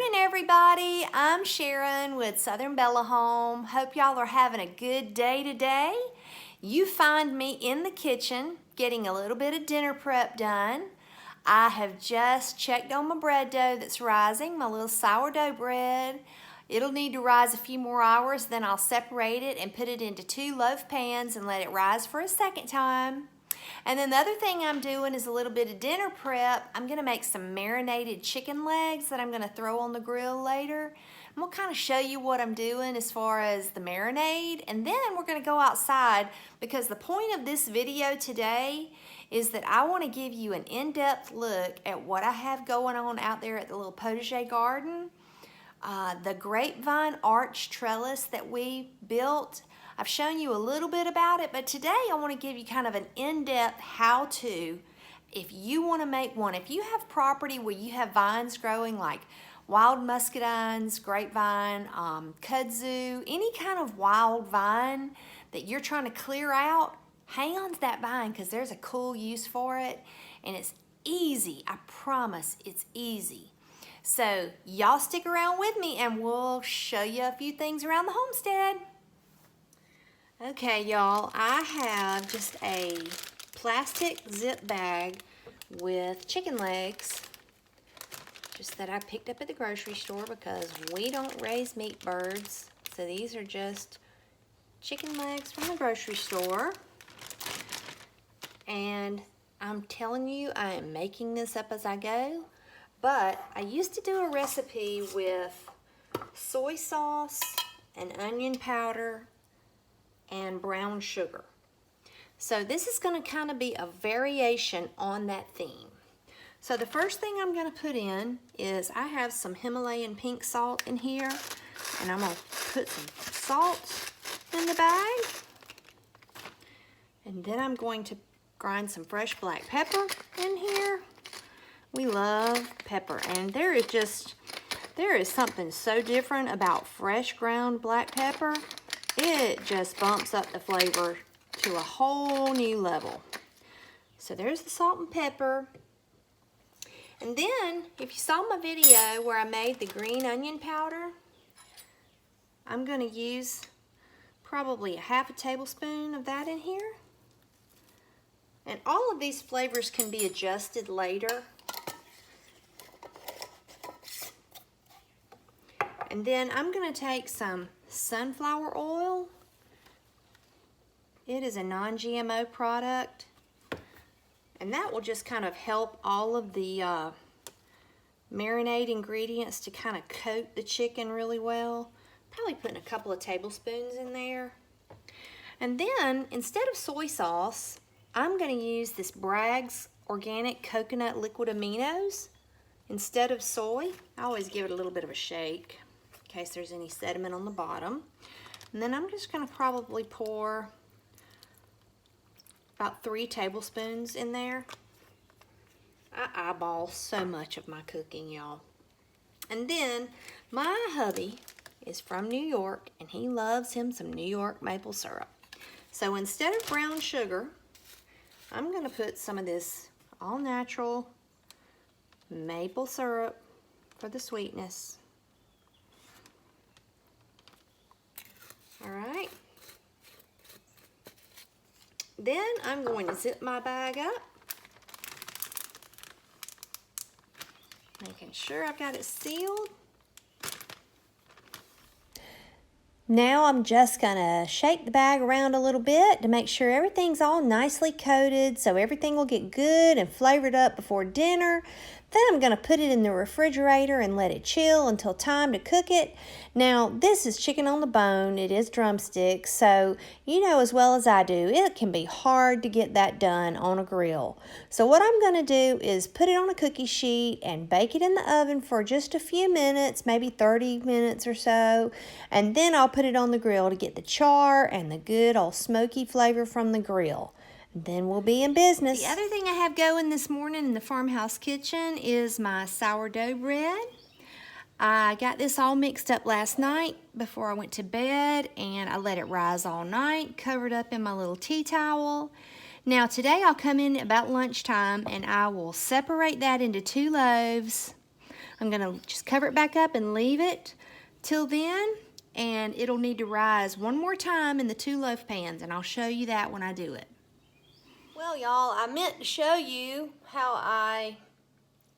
morning, everybody. I'm Sharon with Southern Bella Home. Hope y'all are having a good day today. You find me in the kitchen getting a little bit of dinner prep done. I have just checked on my bread dough that's rising, my little sourdough bread. It'll need to rise a few more hours, then I'll separate it and put it into 2 loaf pans and let it rise for a second time. And then the other thing I'm doing is a little bit of dinner prep. I'm going to make some marinated chicken legs that I'm going to throw on the grill later. I'm going to kind of show you what I'm doing as far as the marinade, and then we're going to go outside because the point of this video today is that I want to give you an in-depth look at what I have going on out there at the little potager garden. The Grapevine arch trellis that we built. I've shown you a little bit about it, but today I want to give you kind of an in-depth how-to if you want to make one. If you have property where you have vines growing like wild muscadines, grapevine, kudzu, any kind of wild vine that you're trying to clear out, hang on to that vine because there's a cool use for it, and it's easy. I promise it's easy. So y'all stick around with me and we'll show you a few things around the homestead. Okay, y'all, I have just a plastic zip bag with chicken legs, just that I picked up at the grocery store because we don't raise meat birds. So these are just chicken legs from the grocery store. And I'm telling you, I am making this up as I go. But I used to do a recipe with soy sauce and onion powder and brown sugar. So this is going to kind of be a variation on that theme. So the first thing I'm going to put in is I have some Himalayan pink salt in here, and I'm going to put some salt in the bag. And then I'm going to grind some fresh black pepper in here. We love pepper, and there is something so different about fresh ground black pepper. It just bumps up the flavor to a whole new level. So there's the salt and pepper. And then, if you saw my video where I made the green onion powder, I'm going to use probably a half a tablespoon of that in here. And all of these flavors can be adjusted later. And then I'm going to take some sunflower oil. It is a non-GMO product. And that will just kind of help all of the marinade ingredients to kind of coat the chicken really well. Probably putting a couple of tablespoons in there. And then, instead of soy sauce, I'm going to use this Bragg's Organic Coconut Liquid Aminos instead of soy. I always give it a little bit of a shake in case there's any sediment on the bottom. And then I'm just going to probably pour about 3 tablespoons in there. I eyeball so much of my cooking, y'all. And then my hubby is from New York, and he loves him some New York maple syrup. So instead of brown sugar, I'm going to put some of this all-natural maple syrup for the sweetness. All right. Then I'm going to zip my bag up, making sure I've got it sealed. Now I'm just going to shake the bag around a little bit to make sure everything's all nicely coated so everything will get good and flavored up before dinner. Then I'm going to put it in the refrigerator and let it chill until time to cook it. Now, this is chicken on the bone. It is drumsticks, so you know as well as I do, it can be hard to get that done on a grill. So what I'm going to do is put it on a cookie sheet and bake it in the oven for just a few minutes, maybe 30 minutes or so, and then I'll put it on the grill to get the char and the good old smoky flavor from the grill. Then we'll be in business. The other thing I have going this morning in the farmhouse kitchen is my sourdough bread. I got this all mixed up last night before I went to bed, and I let it rise all night, covered up in my little tea towel. Now today I'll come in about lunchtime and I will separate that into 2 loaves. I'm gonna just cover it back up and leave it till then, and it'll need to rise one more time in the 2 loaf pans, and I'll show you that when I do it. Well, y'all, I meant to show you how I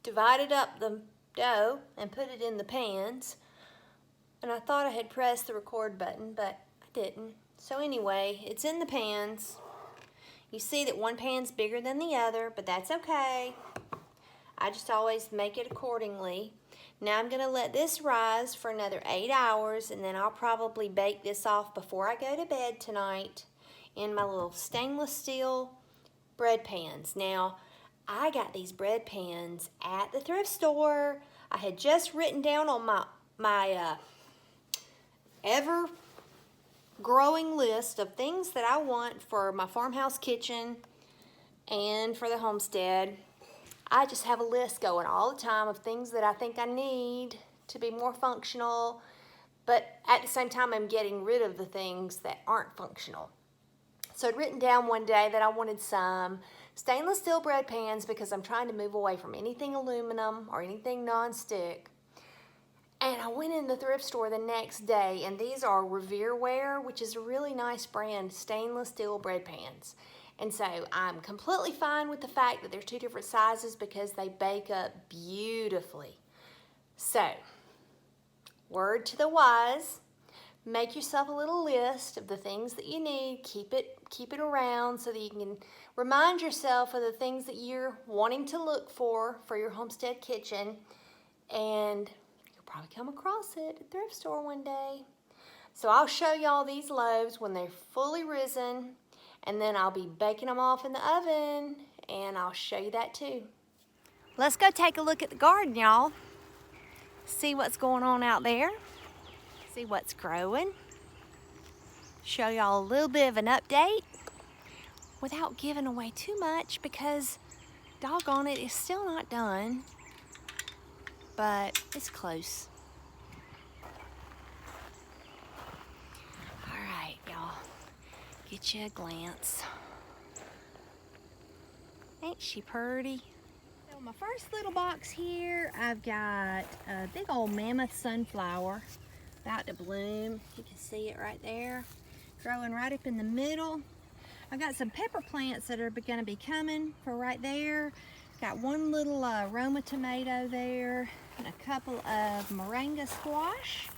divided up the dough and put it in the pans, and I thought I had pressed the record button, but I didn't. So anyway, it's in the pans. You see that one pan's bigger than the other, but that's okay. I just always make it accordingly. Now I'm gonna let this rise for another 8 hours, and then I'll probably bake this off before I go to bed tonight in my little stainless steel bread pans. Now, I got these bread pans at the thrift store. I had just written down on my ever-growing list of things that I want for my farmhouse kitchen and for the homestead. I just have a list going all the time of things that I think I need to be more functional, but at the same time I'm getting rid of the things that aren't functional. So I'd written down one day that I wanted some stainless steel bread pans because I'm trying to move away from anything aluminum or anything non-stick. And I went in the thrift store the next day, and these are Revereware, which is a really nice brand, stainless steel bread pans. And so I'm completely fine with the fact that they're 2 different sizes because they bake up beautifully. So, word to the wise, make yourself a little list of the things that you need. Keep it around so that you can remind yourself of the things that you're wanting to look for your homestead kitchen, and you'll probably come across it at the thrift store one day. So I'll show y'all these loaves when they're fully risen, and then I'll be baking them off in the oven, and I'll show you that too. Let's go take a look at the garden, y'all. See what's going on out there. See what's growing. Show y'all a little bit of an update without giving away too much because doggone it, it's still not done, but it's close. All right, y'all, get you a glance. Ain't she pretty? So my first little box here, I've got a big old mammoth sunflower about to bloom. You can see it right there, growing right up in the middle. I've got some pepper plants that are going to be coming for right there. Got one little Roma tomato there, and a couple of moringa squash.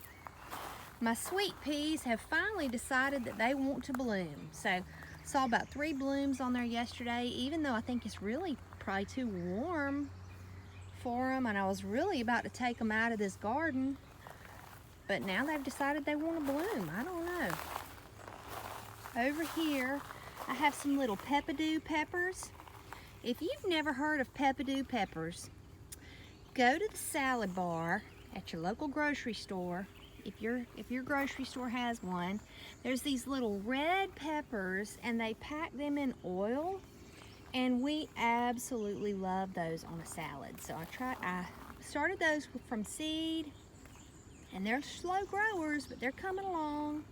My sweet peas have finally decided that they want to bloom. So saw about 3 blooms on there yesterday, even though I think it's really probably too warm for them, and I was really about to take them out of this garden. But now they've decided they want to bloom. I don't know. Over here, I have some little peppadew peppers. If you've never heard of peppadew peppers, go to the salad bar at your local grocery store. If your grocery store has one, there's these little red peppers, and they pack them in oil, and we absolutely love those on a salad. So I started those from seed. And they're slow growers, but they're coming along.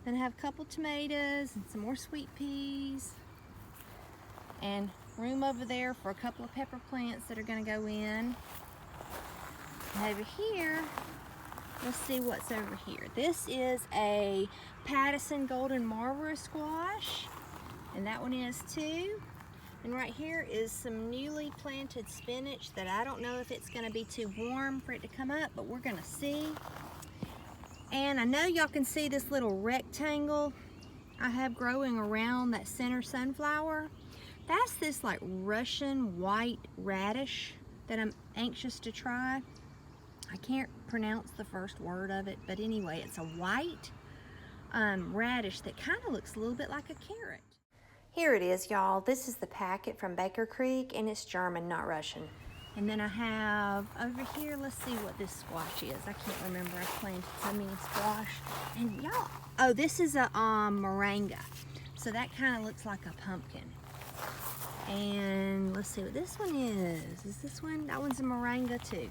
Then I have a couple tomatoes and some more sweet peas. And room over there for a couple of pepper plants that are gonna go in. And over here, let's see what's over here. This is a Pattison Golden Marlborough squash, and that one is too. And right here is some newly planted spinach that I don't know if it's gonna be too warm for it to come up, but we're gonna see. And I know y'all can see this little rectangle I have growing around that center sunflower. That's this like Russian white radish that I'm anxious to try. I can't pronounce the first word of it, but anyway, it's a white radish that kind of looks a little bit like a carrot. Here it is, y'all. This is the packet from Baker Creek, and it's German, not Russian. And then I have over here, let's see what this squash is. I can't remember, I've planted so many squash. And y'all, oh, this is a moringa. So that kind of looks like a pumpkin. And let's see what this one is. Is this one? That one's a moringa too.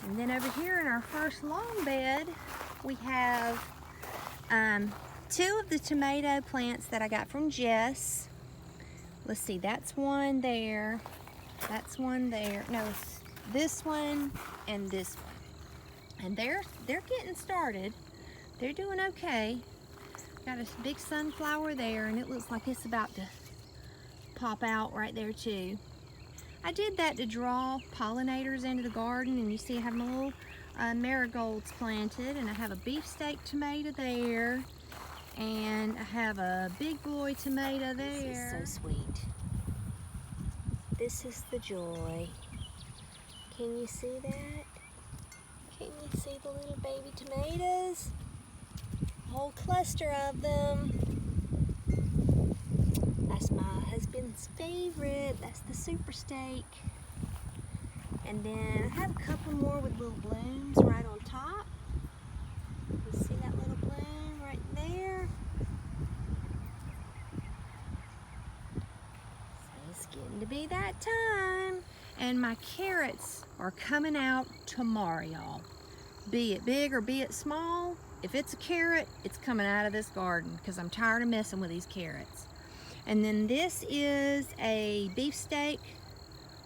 And then over here in our first long bed, we have 2 of the tomato plants that I got from Jess. Let's see, that's one there. That's one there. No, this one, and this one. And they're getting started. They're doing okay. Got a big sunflower there, and it looks like it's about to pop out right there too. I did that to draw pollinators into the garden, and you see I have my little marigolds planted, and I have a beefsteak tomato there, and I have a big boy tomato there. This is so sweet. This is the joy. Can you see that? Can you see the little baby tomatoes? A whole cluster of them. That's my husband's favorite. That's the super steak. And then I have a couple more with little blooms right on top. You see that little bloom right there? So it's getting to be that time. And my carrots are coming out tomorrow, y'all. Be it big or be it small, if it's a carrot, it's coming out of this garden because I'm tired of messing with these carrots. And then this is a beefsteak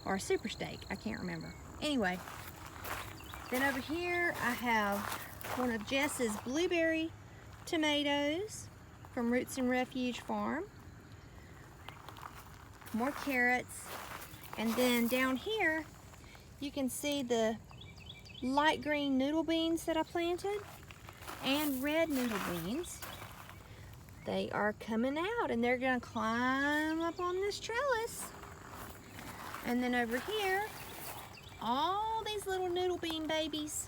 or a super steak, I can't remember. Anyway, then over here I have one of Jess's blueberry tomatoes from Roots and Refuge Farm. More carrots. And then down here, you can see the light green noodle beans that I planted and red noodle beans. They are coming out, and they're gonna climb up on this trellis. And then over here, all these little noodle bean babies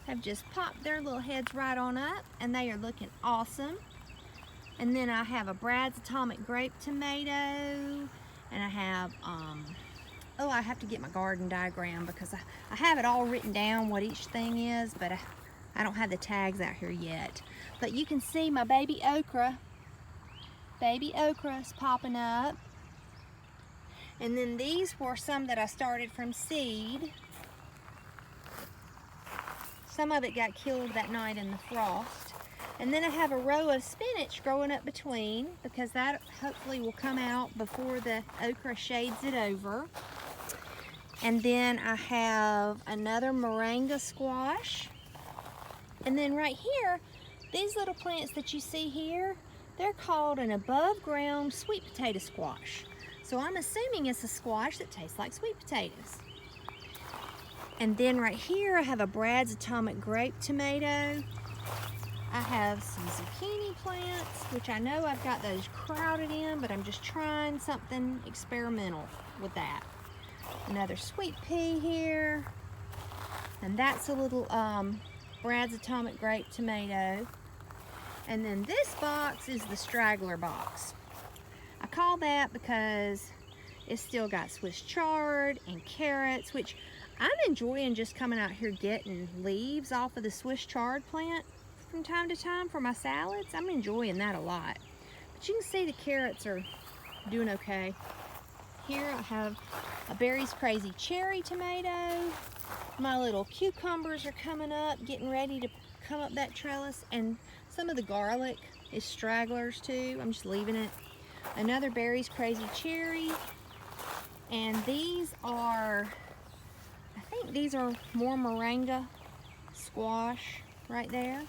have just popped their little heads right on up, and they are looking awesome. And then I have a Brad's Atomic Grape tomato, and I have, oh, I have to get my garden diagram because I have it all written down what each thing is, but I don't have the tags out here yet. But you can see my baby okra. Baby okra is popping up. And then these were some that I started from seed. Some of it got killed that night in the frost. And then I have a row of spinach growing up between because that hopefully will come out before the okra shades it over. And then I have another moringa squash. And then right here, these little plants that you see here, they're called an above ground sweet potato squash. So I'm assuming it's a squash that tastes like sweet potatoes. And then right here, I have a Brad's Atomic Grape tomato. I have some zucchini plants, which I know I've got those crowded in, but I'm just trying something experimental with that. Another sweet pea here. And that's a little Brad's Atomic Grape tomato. And then this box is the straggler box. I call that because it's still got Swiss chard and carrots, which I'm enjoying just coming out here getting leaves off of the Swiss chard plant from time to time for my salads. I'm enjoying that a lot. But you can see the carrots are doing okay. Here I have a Berry's Crazy cherry tomato. My little cucumbers are coming up, getting ready to come up that trellis. And some of the garlic is stragglers too. I'm just leaving it. Another Berry's Crazy cherry. And these are, I think these are more moringa squash right there.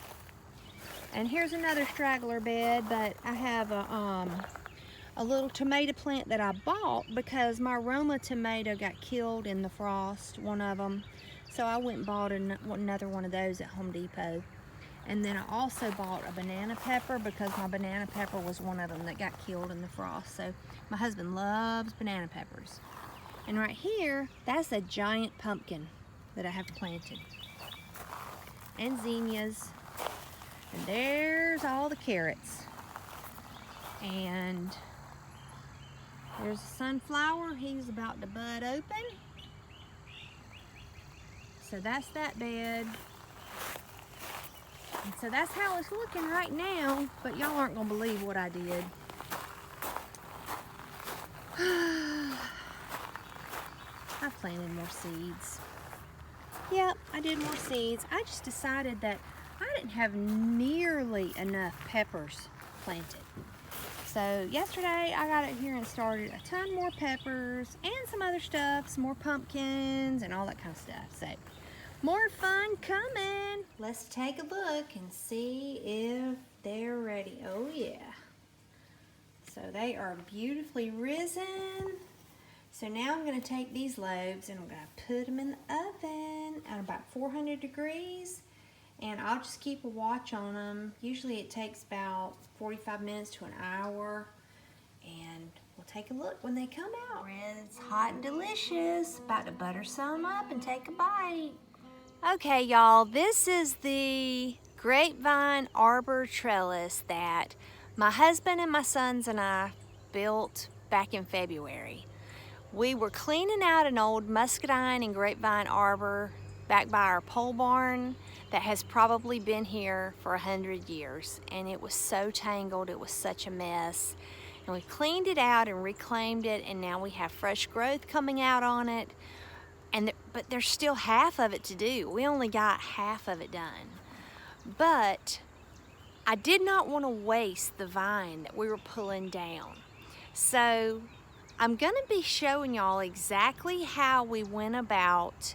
And here's another straggler bed, but I have a little tomato plant that I bought because my Roma tomato got killed in the frost, one of them. So I went and bought another one of those at Home Depot. And then I also bought a banana pepper because my banana pepper was one of them that got killed in the frost. So my husband loves banana peppers. And right here, that's a giant pumpkin that I have planted. And zinnias. And there's all the carrots. And there's a sunflower. He's about to bud open. So that's that bed. And so that's how it's looking right now. But y'all aren't going to believe what I did. I planted more seeds. Yep, I did more seeds. I just decided that I didn't have nearly enough peppers planted. So yesterday I got it here and started a ton more peppers and some other stuff, some more pumpkins and all that kind of stuff. So more fun coming. Let's take a look and see if they're ready. Oh yeah. So they are beautifully risen. So now I'm going to take these loaves and I'm going to put them in the oven at about 400 degrees. And I'll just keep a watch on them. Usually it takes about 45 minutes to an hour. And we'll take a look when they come out. It's hot and delicious. About to butter some up and take a bite. Okay, y'all, this is the Grapevine Arbor Trellis that my husband and my sons and I built back in February. We were cleaning out an old muscadine and grapevine arbor back by our pole barn that has probably been here for 100 years, and it was so tangled, it was such a mess. And we cleaned it out and reclaimed it, and now we have fresh growth coming out on it. But there's still half of it to do. We only got half of it done. But I did not want to waste the vine that we were pulling down. So I'm going to be showing y'all exactly how we went about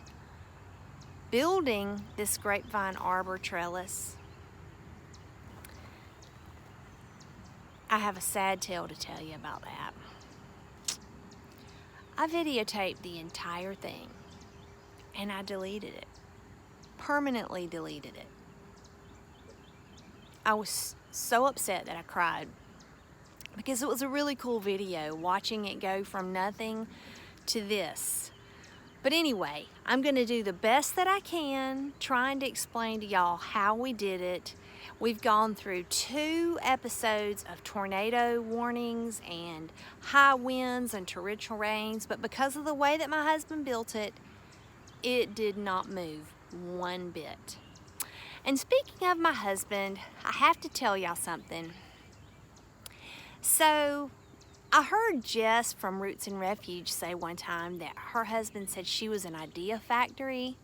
building this grapevine arbor trellis. I have a sad tale to tell you about that. I videotaped the entire thing and I deleted it, permanently deleted it. I was so upset that I cried because it was a really cool video watching it go from nothing to this. But anyway, I'm going to do the best that I can trying to explain to y'all how we did it. We've gone through 2 episodes of tornado warnings and high winds and torrential rains, but because of the way that my husband built it, it did not move one bit. And speaking of my husband, I have to tell y'all something. So I heard Jess from Roots and Refuge say one time that her husband said she was an idea factory.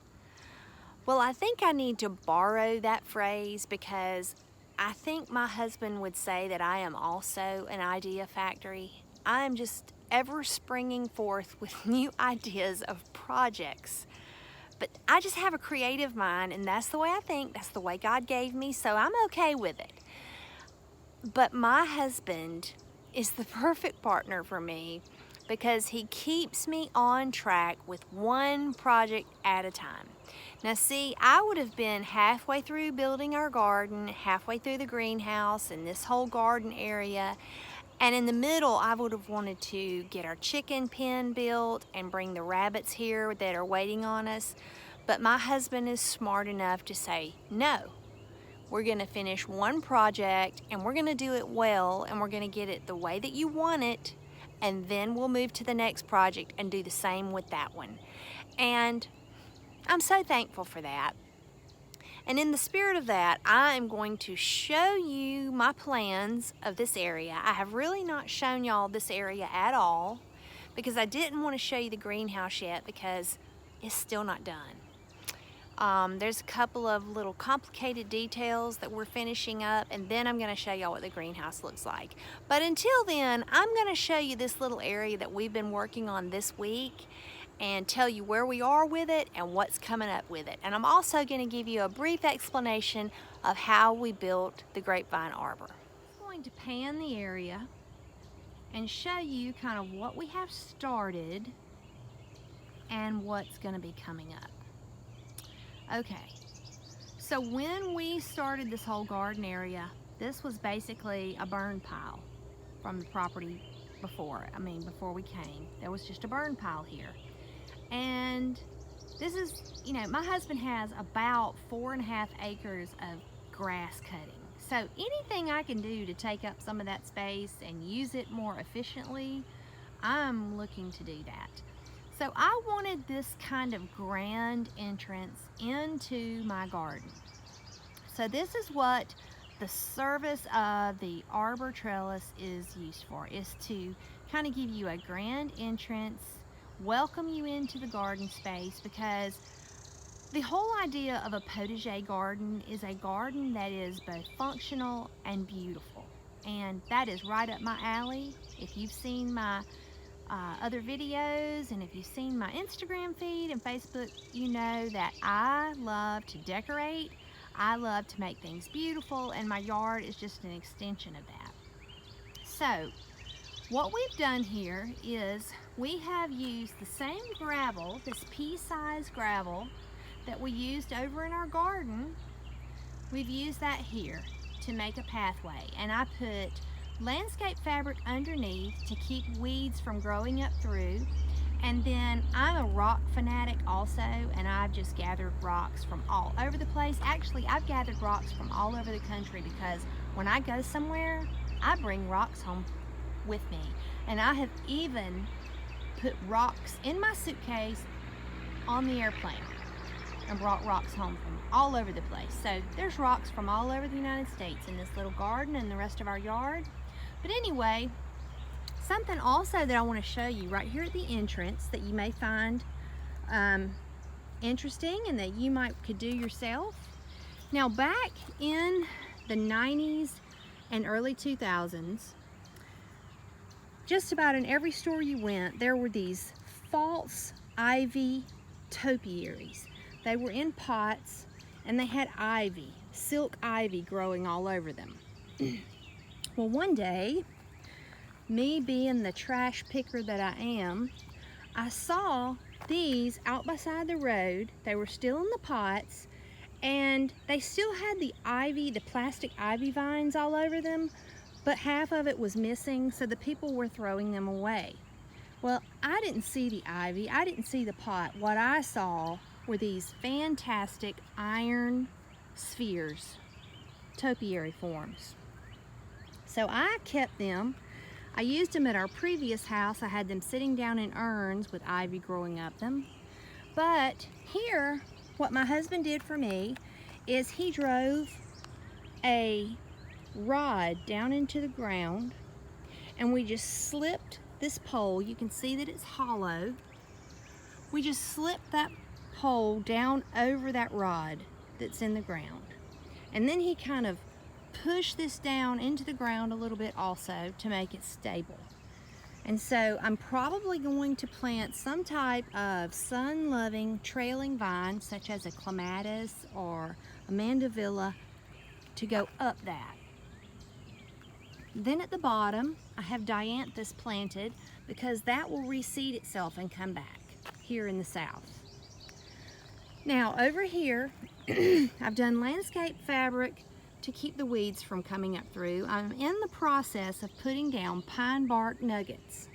Well, I think I need to borrow that phrase because I think my husband would say that I am also an idea factory. I am just ever springing forth with new ideas of projects. But I just have a creative mind, and that's the way I think. That's the way God gave me, so I'm okay with it. But my husband is the perfect partner for me because he keeps me on track with one project at a time. Now see, I would have been halfway through building our garden, halfway through the greenhouse and this whole garden area, and in the middle I would have wanted to get our chicken pen built and bring the rabbits here that are waiting on us. But my husband is smart enough to say, no, we're gonna finish one project and we're gonna do it well and we're gonna get it the way that you want it, and then we'll move to the next project and do the same with that one. And I'm so thankful for that. And in the spirit of that, I am going to show you my plans of this area. I have really not shown y'all this area at all because I didn't want to show you the greenhouse yet because it's still not done. There's a couple of little complicated details that we're finishing up, and then I'm going to show y'all what the greenhouse looks like. But until then, I'm going to show you this little area that we've been working on this week and tell you where we are with it and what's coming up with it. And I'm also going to give you a brief explanation of how we built the grapevine arbor. I'm going to pan the area and show you kind of what we have started and what's going to be coming up. Okay, so when we started this whole garden area, this was basically a burn pile from the property before we came. There was just a burn pile here. And this is, my husband has about 4.5 acres of grass cutting. So anything I can do to take up some of that space and use it more efficiently, I'm looking to do that. So I wanted this kind of grand entrance into my garden. So this is what the service of the arbor trellis is used for, is to kind of give you a grand entrance, welcome you into the garden space, because the whole idea of a potager garden is a garden that is both functional and beautiful. and that is right up my alley. If you've seen my other videos, and if you've seen my Instagram feed and Facebook, you know that I love to decorate. I love to make things beautiful, and my yard is just an extension of that. So what we've done here is we have used the same gravel, this pea-sized gravel that we used over in our garden. We've used that here to make a pathway, and I put landscape fabric underneath to keep weeds from growing up through. And then I'm a rock fanatic also, and I've just gathered rocks from all over the place. Actually, I've gathered rocks from all over the country because when I go somewhere, I bring rocks home with me. And I have even put rocks in my suitcase on the airplane and brought rocks home from all over the place. So there's rocks from all over the United States in this little garden and the rest of our yard. But anyway, something also that I want to show you right here at the entrance that you may find interesting and that you could do yourself. Now, back in the 90s and early 2000s, just about in every store you went, there were these false ivy topiaries. They were in pots and they had ivy, silk ivy growing all over them. Well, one day, me being the trash picker that I am, I saw these out beside the road. They were still in the pots, and they still had the ivy, the plastic ivy vines all over them, but half of it was missing, so the people were throwing them away. Well, I didn't see the ivy, I didn't see the pot. What I saw were these fantastic iron spheres, topiary forms. So I kept them. I used them at our previous house. I had them sitting down in urns with ivy growing up them. But here, what my husband did for me is he drove a rod down into the ground, and we just slipped this pole. You can see that it's hollow. We just slipped that pole down over that rod that's in the ground. And then he kind of push this down into the ground a little bit also to make it stable. And so I'm probably going to plant some type of sun-loving trailing vine, such as a clematis or a mandevilla, to go up that. Then at the bottom, I have dianthus planted because that will reseed itself and come back here in the south. Now over here, I've done landscape fabric to keep the weeds from coming up through. I'm in the process of putting down pine bark nuggets.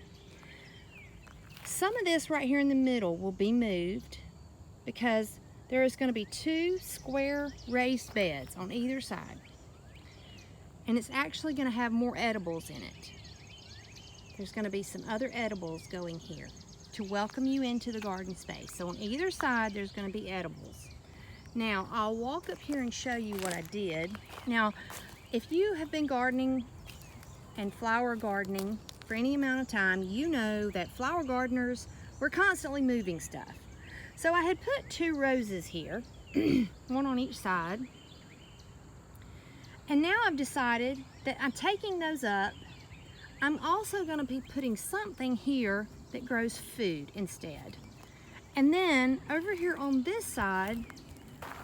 Some of this right here in the middle will be moved because there is going to be 2 square raised beds on either side. And it's actually going to have more edibles in it. There's going to be some other edibles going here to welcome you into the garden space. So on either side there's going to be edibles. Now, I'll walk up here and show you what I did. Now, if you have been gardening and flower gardening for any amount of time, you know that flower gardeners, we're constantly moving stuff. So I had put 2 roses here, one on each side. And now I've decided that I'm taking those up. I'm also going to be putting something here that grows food instead. And then over here on this side,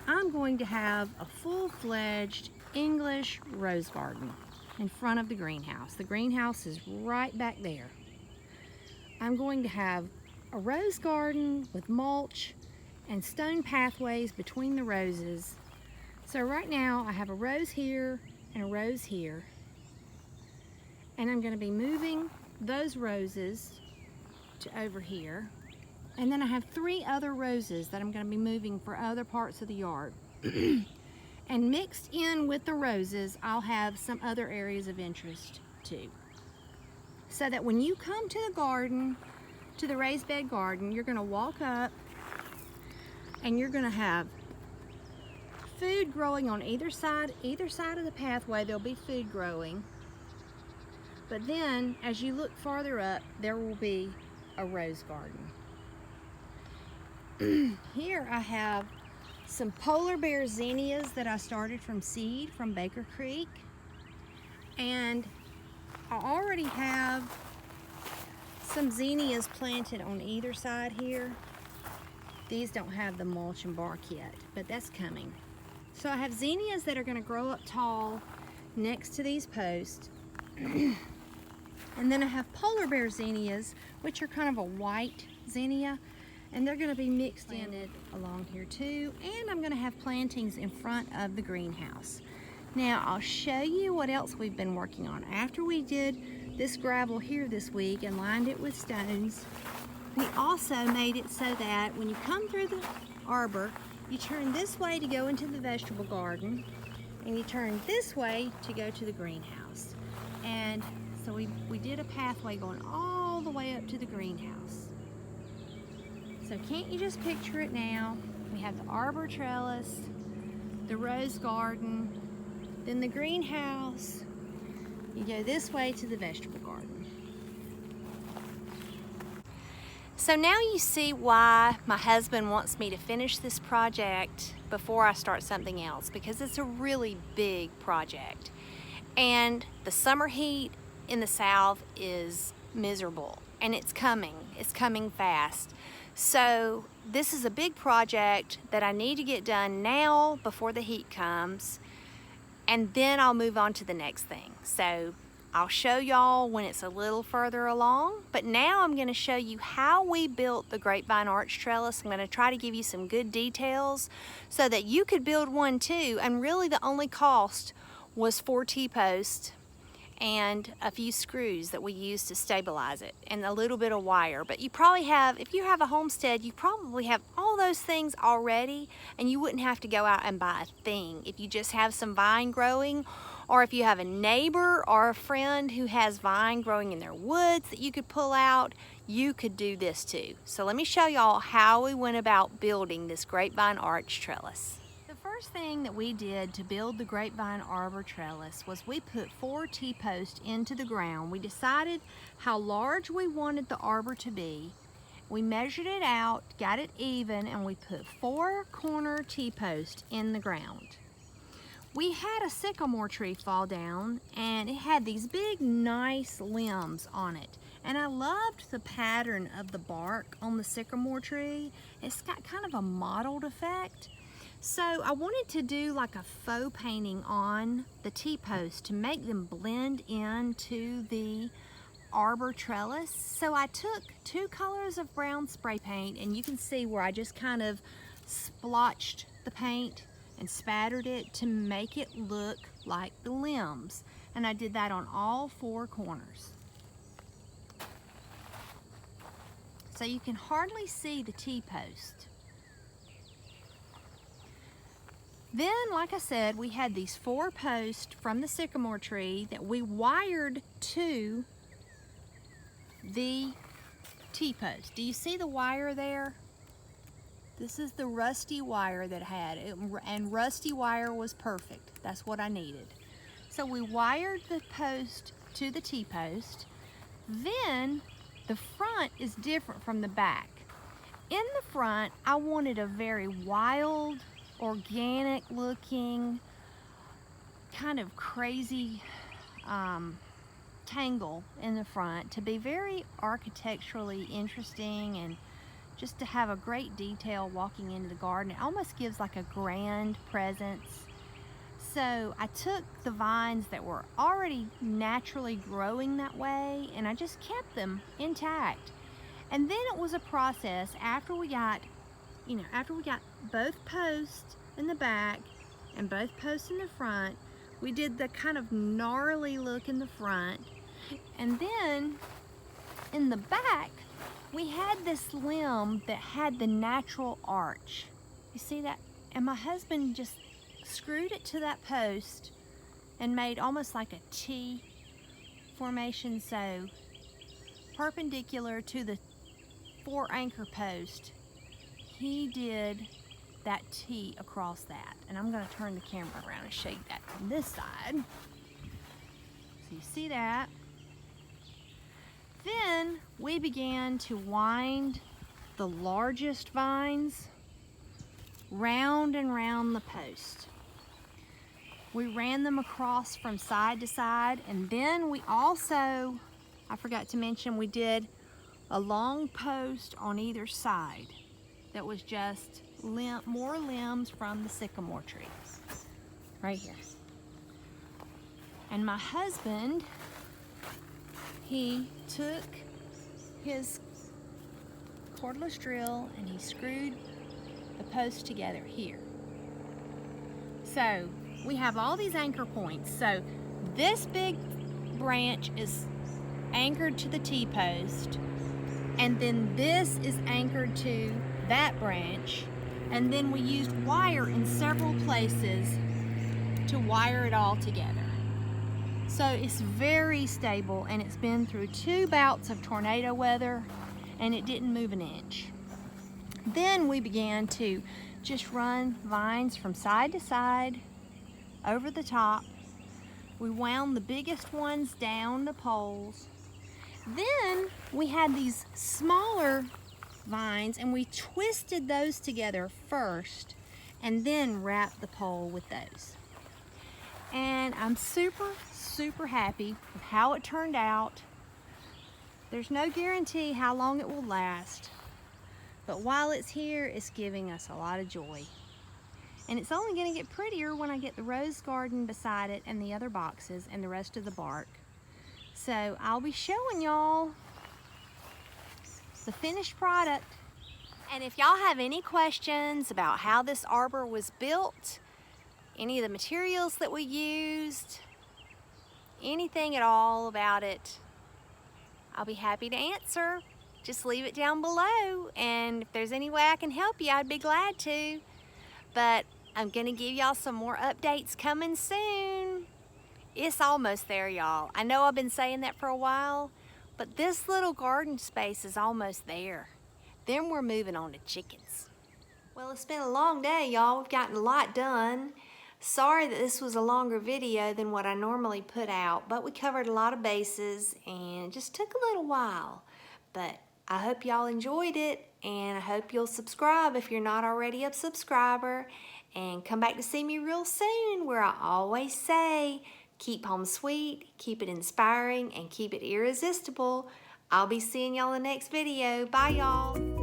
I'm going to have a full-fledged English rose garden in front of the greenhouse. The greenhouse is right back there. I'm going to have a rose garden with mulch and stone pathways between the roses. So right now I have a rose here and a rose here. And I'm going to be moving those roses to over here. And then I have 3 other roses that I'm going to be moving for other parts of the yard. And mixed in with the roses, I'll have some other areas of interest too. So that when you come to the garden, to the raised bed garden, you're going to walk up and you're going to have food growing on either side of the pathway. There'll be food growing. But then as you look farther up, there will be a rose garden. Here I have some polar bear zinnias that I started from seed from Baker Creek. And I already have some zinnias planted on either side here. These don't have the mulch and bark yet, but that's coming. So I have zinnias that are going to grow up tall next to these posts. And then I have polar bear zinnias, which are kind of a white zinnia, and they're going to be mixed in it along here too. And I'm going to have plantings in front of the greenhouse. Now I'll show you what else we've been working on. After we did this gravel here this week and lined it with stones, we also made it so that when you come through the arbor, you turn this way to go into the vegetable garden, and you turn this way to go to the greenhouse. And so we did a pathway going all the way up to the greenhouse. So can't you just picture it now? We have the arbor trellis, the rose garden, then the greenhouse. You go this way to the vegetable garden. So now you see why my husband wants me to finish this project before I start something else, because it's a really big project. And the summer heat in the south is miserable, and it's coming fast. So this is a big project that I need to get done now before the heat comes, and then I'll move on to the next thing. So I'll show y'all when it's a little further along, but now I'm going to show you how we built the grapevine arch trellis. I'm going to try to give you some good details so that you could build one too, and really the only cost was 4 T-posts and a few screws that we used to stabilize it, and a little bit of wire. But you probably have, if you have a homestead, you probably have all those things already, and you wouldn't have to go out and buy a thing. If you just have some vine growing, or if you have a neighbor or a friend who has vine growing in their woods that you could pull out, you could do this too. So let me show y'all how we went about building this grapevine arch trellis. The first thing that we did to build the grapevine arbor trellis was we put 4 T-posts into the ground. We decided how large we wanted the arbor to be. We measured it out, got it even, and we put 4 corner T-posts in the ground. We had a sycamore tree fall down, and it had these big nice limbs on it, and I loved the pattern of the bark on the sycamore tree. It's got kind of a mottled effect. So I wanted to do like a faux painting on the T-post to make them blend into the arbor trellis. So I took 2 colors of brown spray paint, and you can see where I just kind of splotched the paint and spattered it to make it look like the limbs. And I did that on all 4 corners. So you can hardly see the T-post. Then, like I said, we had these 4 posts from the sycamore tree that we wired to the T-post. Do you see the wire there? This is the rusty wire that I had, and rusty wire was perfect. That's what I needed. So we wired the post to the T-post. Then the front is different from the back. In the front, I wanted a very wild, organic looking, kind of crazy tangle in the front to be very architecturally interesting, and just to have a great detail walking into the garden. It almost gives like a grand presence. So I took the vines that were already naturally growing that way, and I just kept them intact. And then it was a process after we got both posts in the back and both posts in the front. We did the kind of gnarly look in the front, and then in the back we had this limb that had the natural arch. You see that? And my husband just screwed it to that post and made almost like a T formation, so perpendicular to the 4 anchor post, he did that T across that. And I'm going to turn the camera around and show you that from this side. So you see that? Then we began to wind the largest vines round and round the post. We ran them across from side to side, and then we also, I forgot to mention, we did a long post on either side that was just more limbs from the sycamore trees, right here. And my husband, he took his cordless drill and he screwed the post together here. So we have all these anchor points. So this big branch is anchored to the T-post, and then this is anchored to that branch, and then we used wire in several places to wire it all together. So it's very stable, and it's been through 2 bouts of tornado weather, and it didn't move an inch. Then we began to just run vines from side to side over the top. We wound the biggest ones down the poles. Then we had these smaller vines, and we twisted those together first and then wrapped the pole with those. And I'm super happy with how it turned out. There's no guarantee how long it will last, but while it's here, it's giving us a lot of joy. And it's only going to get prettier when I get the rose garden beside it and the other boxes and the rest of the bark. So I'll be showing y'all the finished product. And if y'all have any questions about how this arbor was built, any of the materials that we used, anything at all about it, I'll be happy to answer. Just leave it down below, and if there's any way I can help you, I'd be glad to. But I'm gonna give y'all some more updates coming soon. It's almost there, y'all. I know I've been saying that for a while, but this little garden space is almost there. Then we're moving on to chickens. Well, it's been a long day, y'all. We've gotten a lot done. Sorry that this was a longer video than what I normally put out, but we covered a lot of bases and it just took a little while. But I hope y'all enjoyed it, and I hope you'll subscribe if you're not already a subscriber, and come back to see me real soon, where I always say, keep home sweet, keep it inspiring, and keep it irresistible. I'll be seeing y'all in the next video. Bye, y'all.